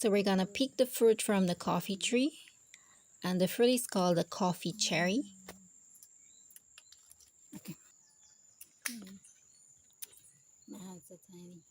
So we're gonna pick the fruit from the coffee tree, and the fruit is called the coffee cherry. Okay. My hands are tiny.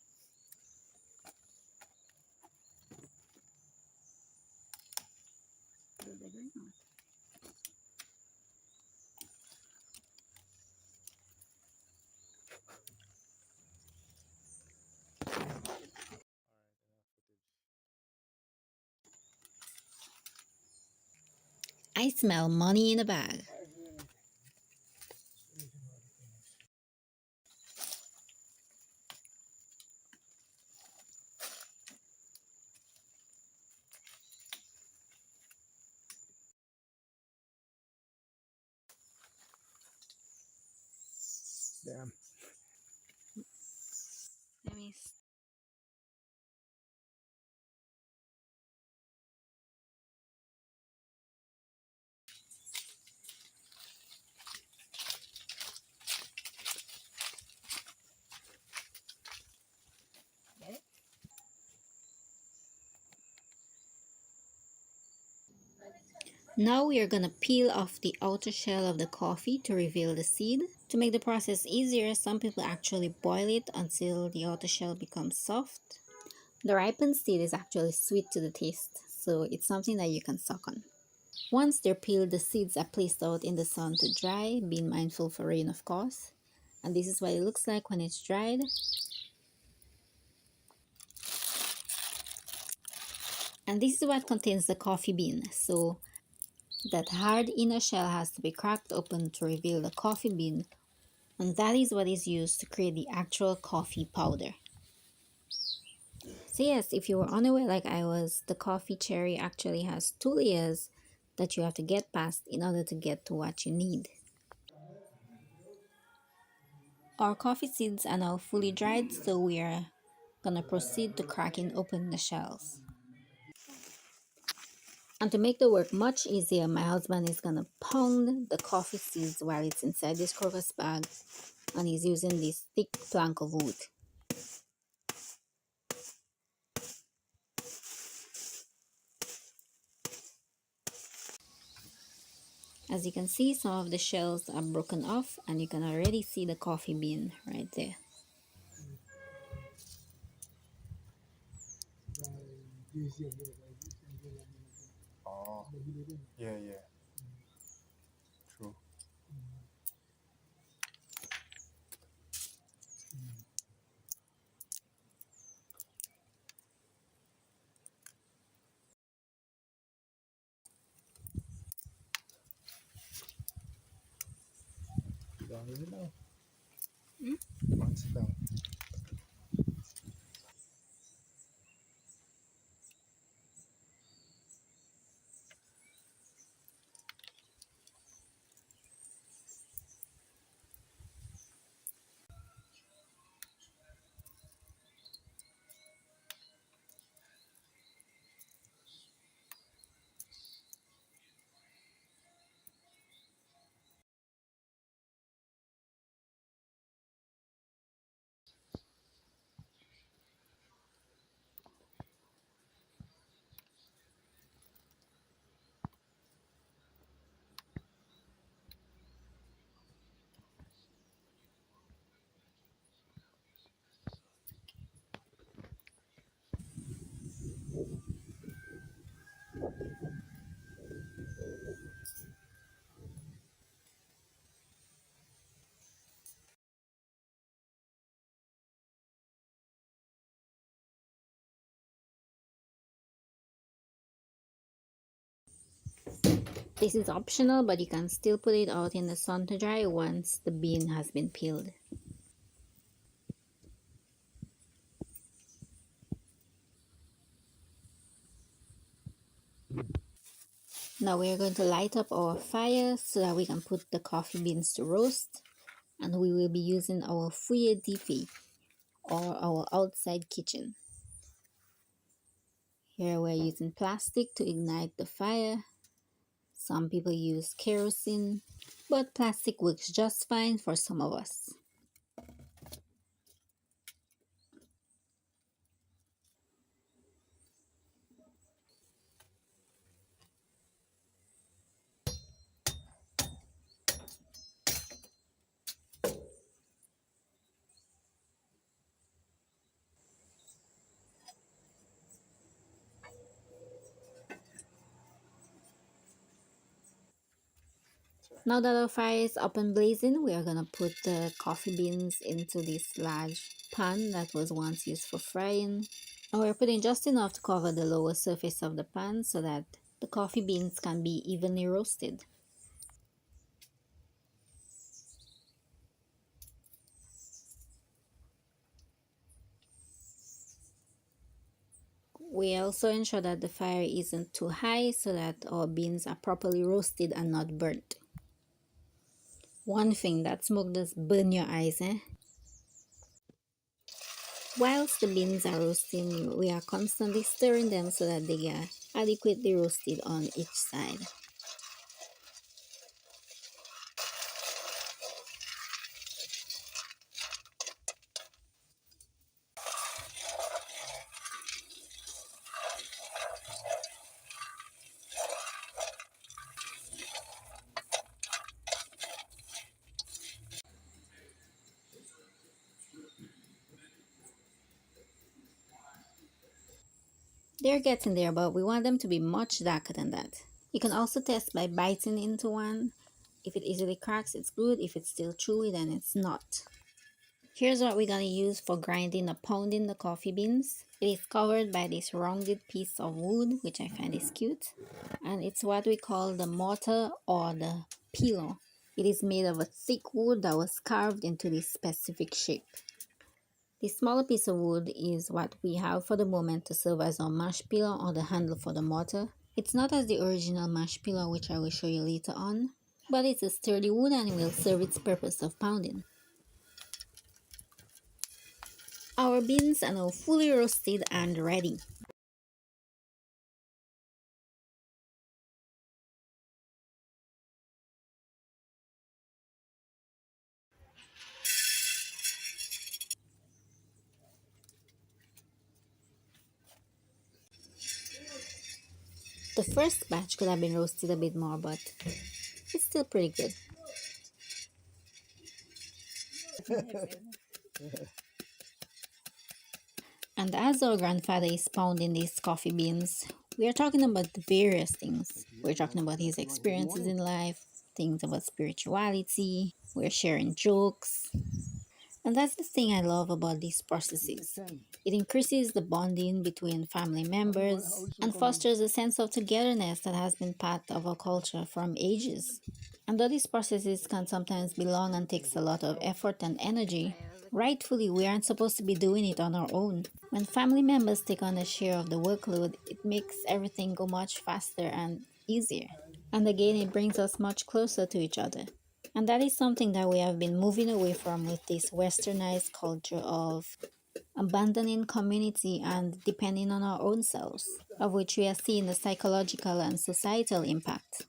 I smell money in a bag. Damn. Let me get it. Now we are gonna peel off the outer shell of the coffee to reveal the seed. To make the process easier, some people actually boil it until the outer shell becomes soft. The ripened seed is actually sweet to the taste, so it's something that you can suck on. Once they're peeled, the seeds are placed out in the sun to dry, being mindful for rain, of course. And this is what it looks like when it's dried. And this is what contains the coffee bean. So that hard inner shell has to be cracked open to reveal the coffee bean, and that is what is used to create the actual coffee powder. So yes, if you were unaware like I was, the coffee cherry actually has two layers that you have to get past in order to get to what you need. Our coffee seeds are now fully dried, so we are gonna proceed to cracking open the shells. And to make the work much easier, my husband is gonna pound the coffee seeds while it's inside this crocus bag, and he's using this thick plank of wood. As you can see, some of the shells are broken off, and you can already see the coffee bean right there. Oh, yeah, yeah, true. You don't even know. Once down. This is optional, but you can still put it out in the sun to dry once the bean has been peeled. Now we are going to light up our fire so that we can put the coffee beans to roast, and we will be using our fouille d'épée or our outside kitchen. Here we're using plastic to ignite the fire. Some people use kerosene, but plastic works just fine for some of us. Now that our fire is up and blazing, we are gonna put the coffee beans into this large pan that was once used for frying. And we're putting just enough to cover the lower surface of the pan so that the coffee beans can be evenly roasted. We also ensure that the fire isn't too high so that our beans are properly roasted and not burnt. One thing, that smoke does burn your eyes, eh? Whilst the beans are roasting, we are constantly stirring them so that they are adequately roasted on each side. They're getting there, but we want them to be much darker than that. You can also test by biting into one. If it easily cracks, it's good. If it's still chewy, then it's not. Here's what we're gonna use for grinding or pounding the coffee beans. It is covered by this rounded piece of wood, which I find is cute. And it's what we call the mortar or the pillow. It is made of a thick wood that was carved into this specific shape. The smaller piece of wood is what we have for the moment to serve as our mash pillow or the handle for the mortar. It's not as the original mash pillow, which I will show you later on, but it's a sturdy wood and will serve its purpose of pounding. Our beans are now fully roasted and ready. The first batch could have been roasted a bit more, but it's still pretty good. And as our grandfather is pounding these coffee beans, we are talking about various things. We're talking about his experiences in life, things about spirituality, we're sharing jokes. And that's the thing I love about these processes. It increases the bonding between family members and fosters a sense of togetherness that has been part of our culture from ages. And though these processes can sometimes be long and takes a lot of effort and energy, rightfully we aren't supposed to be doing it on our own. When family members take on a share of the workload, it makes everything go much faster and easier. And again, it brings us much closer to each other. And that is something that we have been moving away from with this westernized culture of abandoning community and depending on our own selves, of which we are seeing the psychological and societal impact.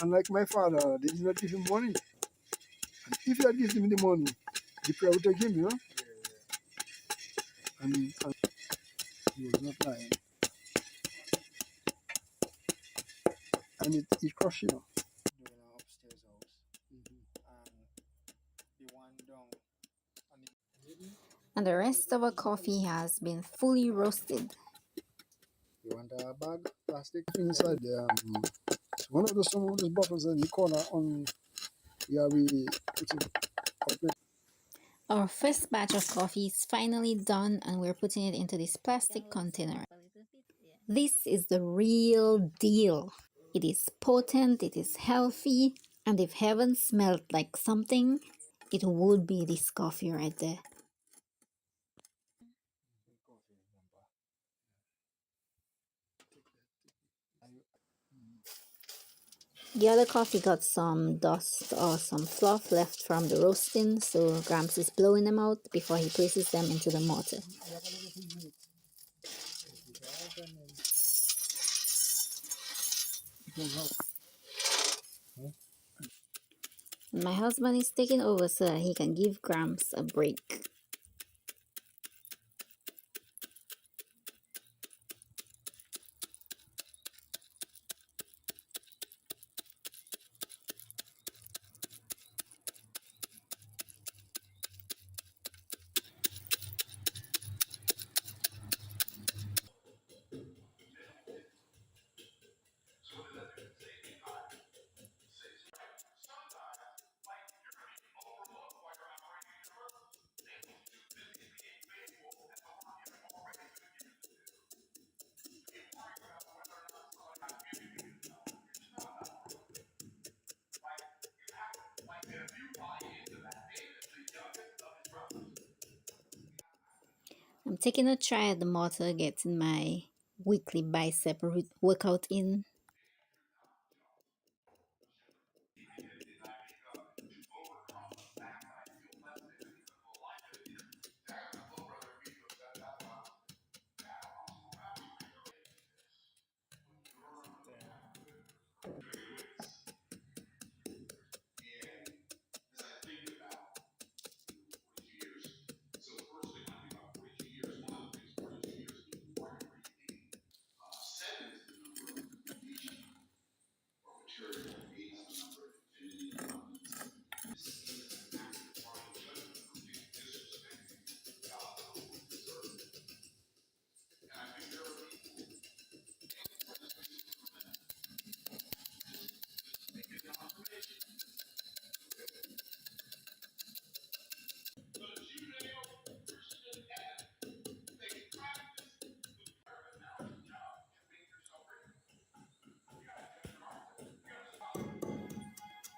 Unlike my father, they did not give him money. And if he had given him the money, the prayer would take him, you know? And he was not lying. And it crushed, you know. And the rest of our coffee has been fully roasted. You want a bag, plastic thing inside there. So one of some of those bottles in the corner on, yeah, we put it up. Our first batch of coffee is finally done and we're putting it into this plastic container. This is the real deal. It is potent, it is healthy, and if heaven smelled like something, it would be this coffee right there. The other coffee got some dust or some fluff left from the roasting, so Gramps is blowing them out before he places them into the mortar. My husband is taking over so that he can give Gramps a break. I'm taking a try at the motor, getting my weekly bicep workout in.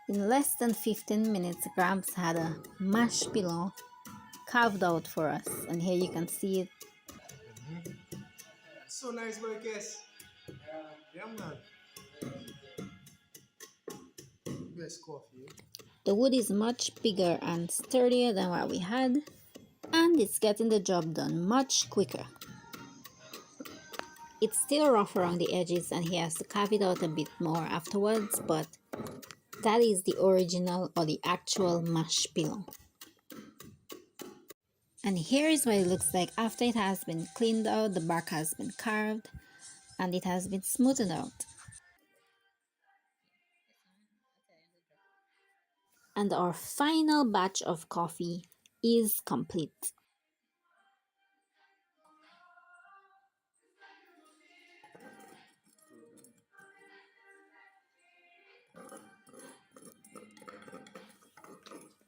In less than 15 minutes, Gramps had a mashed pillow carved out for us, and here you can see it. So nice, Marcus. Yeah, man. Best coffee. The wood is much bigger and sturdier than what we had, and it's getting the job done much quicker. It's still rough around the edges and he has to carve it out a bit more afterwards, but that is the original or the actual mash pillow. And here is what it looks like after it has been cleaned out, the bark has been carved, and it has been smoothed out. And our final batch of coffee is complete.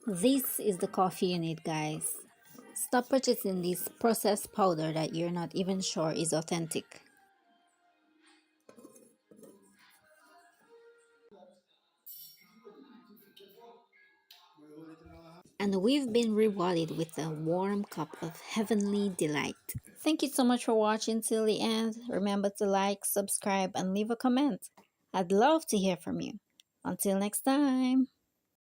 This is the coffee you need, guys. Stop purchasing this processed powder that you're not even sure is authentic. And we've been rewarded with a warm cup of heavenly delight. Thank you so much for watching till the end. Remember to like, subscribe, and leave a comment. I'd love to hear from you. Until next time.